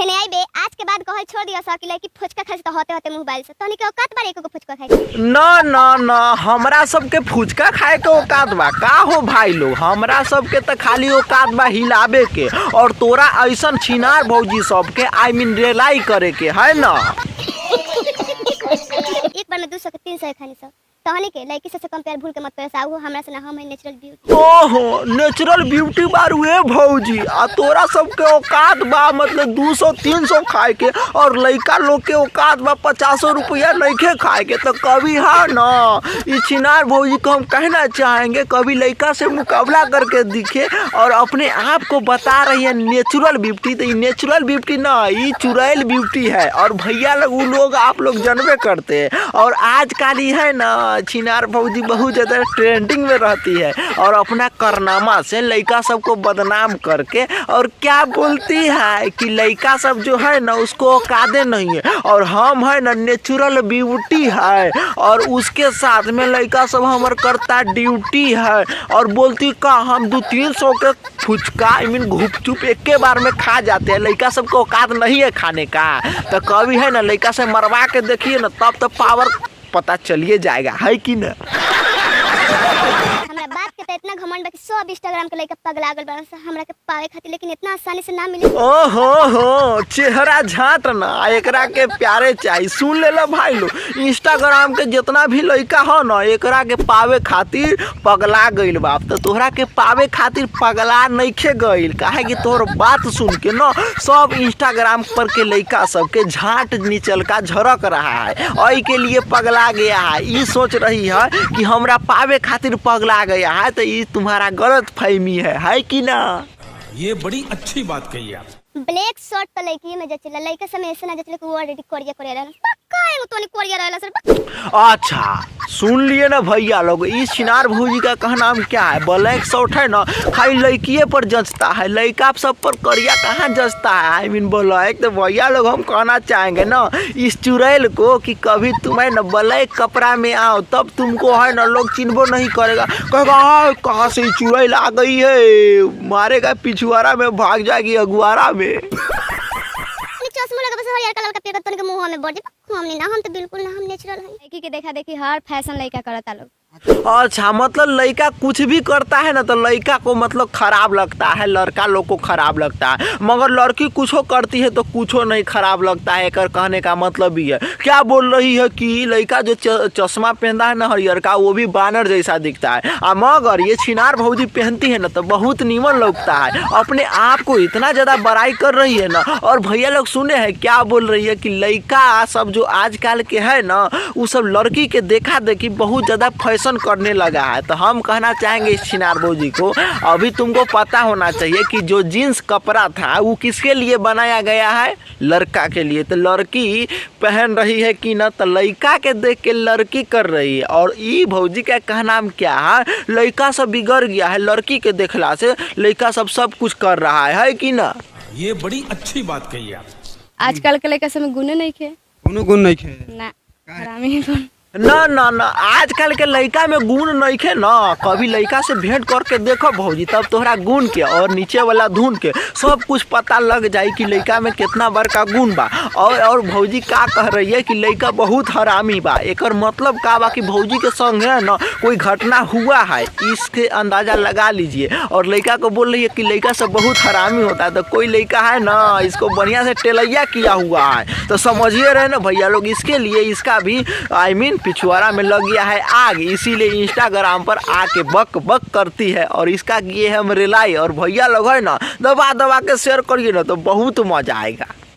हेने आई बे आज के बाद कहल छोड़ दियो सकी लड़की फुचका खाई तो होते होते मोबाइल से तोनी के औकात बारे को फुचका खाई ना ना ना हमरा सबके फुचका खाए के औकात बा का हो भाई लोग। हमरा सबके तो खाली औकात बा हिलावे के और तोरा ऐसन छिनार भौजी सबके आई मीन रिलाई करे के है ना। एक बार में 200 के 300 खानी सब तहनी के लड़की से कंपेयर भूल के मत पैसा आओ हमरा से ना हम है नेचुरल ब्यूटी। ओहो नेचुरल ब्यूटी बारू है भौजी आ तोरा सबके औकात बा मतलब 200-300 खाए के और लड़का लोग के औकात बा 50 रुपया नइखे खाए के। तो कभी हाँ ना ये छिनार भौजी को हम कहना चाहेंगे कभी लड़का से मुकाबला करके दिखे और अपने आप को बता रही है नेचुरल ब्यूटी। तो ये नेचुरल ब्यूटी ना ये चुड़ैल ब्यूटी है और भैया लोग वो लोग आप लोग जानबे करते हैं। और आजकल ही है ना छिनार भौजी बहुत ज़्यादा ट्रेंडिंग में रहती है और अपना कारनामा से लड़का सबको बदनाम करके और क्या बोलती है कि लड़का सब जो है ना उसको औकाते नहीं है और हम है ना नेचुरल ब्यूटी है और उसके साथ में लड़का सब हमार करता ड्यूटी है और बोलती का हम 200-300 के फुचका आई मीन गुपचुप एक के बार में खा जाते हैं। लड़का सबको औकात नहीं है खाने का। तो कभी है ना लड़का से मरवा के देखिए ना तब तो पावर पता चलिए जाएगा है कि ना। हमरा बात के तो इतना घमंड बा कि सब इंस्टाग्राम के लइका पगला गल बा हमरा के पावे खातिर लेकिन इतना आसानी से ना मिले। ओहो हो चेहरा झाट ना एकरा के प्यारे चाहिए। सुन ले लो भाई लोग इंस्टाग्राम के जितना भी लइका हो ना एकरा के पावे खातिर पगला गइल बा। तो तोहरा के पावे खातिर पगला नइखे गइल काहे कि तोहर बात सुन के ना सब इंस्टाग्राम पर के लइका सबके झाट निचल का झरक रहा है और के लिए पगला गया है। ये सोच रही है कि हमरा पावे खातिर पगला गया है। तो ये तुम्हारा गलत फहमी है कि ना। ये बड़ी अच्छी बात कही आप। ब्लैक शर्ट तो लड़की में जचला लड़का समय ऐसे ना जचले कि वो ऑलरेडी कोरिया कोरिया रहल पक्का है तोनी कोरिया रहल सर। अच्छा सुन लिए ना भैया लोग इस छिनार भौजी का कहना क्या है ब्लैक शर्ट है ना खाली लड़किए पर जचता है लड़का सब पर करिया कहाँ जचता है आई मीन ब्लैक। तो भैया लोग हम कहना चाहेंगे ना इस चुड़ैल को कि कभी तुम्हें ना ब्लैक कपड़ा में आओ तब तुमको है ना लोग चिन्हबो नहीं करेगा कहेगा कहाँ से चुड़ैल आ गई है मारेगा पिछुआरा में भाग जाएगी अगुआरा में। चश्मा लगा बस हरियर कलर का पेड़ तन के मुंह में बढ़ जाए हम नहीं ना हम तो बिल्कुल ना हम नेचुरल है। लड़की के देखा देखी हर फैशन लड़का करता लोग। अच्छा मतलब लड़का कुछ भी करता है ना तो लड़का को मतलब खराब लगता है लड़का लोग को खराब लगता है मगर लड़की कुछो करती है तो कुछो नहीं खराब लगता है। कर कहने का मतलब ही है क्या बोल रही है कि लड़का जो चश्मा पहनता है ना हरियर का वो भी बानर जैसा दिखता है मगर ये छिनार भौजी पहनती है ना तो बहुत नीमन लगता है। अपने आप को इतना ज़्यादा बड़ाई कर रही है ना और भैया लोग सुने हैं क्या बोल रही है कि लड़का सब जो आजकल के है ना वो सब लड़की के देखा देखी बहुत ज़्यादा फैशन करने लगा है। तो हम कहना चाहेंगे इस छिनार भौजी को अभी तुमको पता होना चाहिए कि जो जीन्स कपड़ा था वो किसके लिए बनाया गया है लड़का के लिए। तो लड़की पहन रही है कि ना तो लड़का के देख के लड़की कर रही है और ये भौजी का कहना क्या है लड़का सब बिगड़ गया है लड़की के देखला से लड़का सब कुछ कर रहा है कि ना। ये बड़ी अच्छी बात कही आप। आजकल के लड़का सब में गुण नहीं खे कोनो गुण नहीं खे ना हरामी है ना ना ना आजकल के लड़का में गुण नहीं खे ना कभी लड़का से भेंट करके देखो भौजी तब तोहरा गुण के और नीचे वाला धुन के सब कुछ पता लग जाए कि लड़का में कितना बड़का गुण बा। और भौजी का कह रही है कि लड़का बहुत हरामी बा एकर मतलब का बा कि भौजी के संग है ना कोई घटना हुआ है इसके अंदाजा लगा लीजिए। और लड़का को बोल रही है कि लड़का सब बहुत हरामी होता है तो कोई लड़का है ना इसको बढ़िया से टेलैया किया हुआ है। तो समझिए रहे ना भैया लोग इसके लिए इसका भी आई मीन पिछुआरा में लग गया है आग इसीलिए इंस्टाग्राम पर आके बक बक करती है और इसका किए हम रिलाई। और भैया लोग है ना दबा दबा के शेयर करिए ना तो बहुत मजा आएगा।